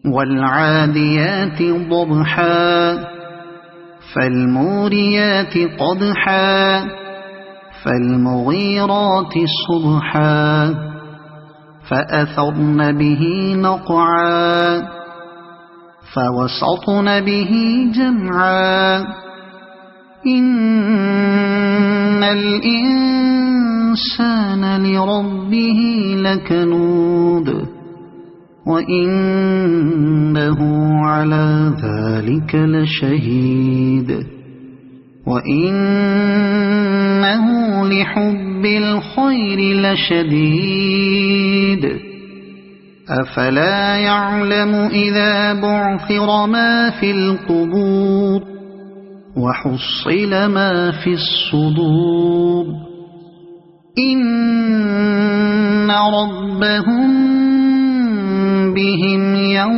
والعاديات ضبحا فالموريات قدحا فالمغيرات صبحا فأثرن به نقعا فوسطن به جمعا إن الإنسان لربه لكنود وإنه على ذلك لشهيد وإنه لحب الخير لشديد أفلا يعلم إذا بعثر ما في القبور وحصل ما في الصدور إن ربهم بهم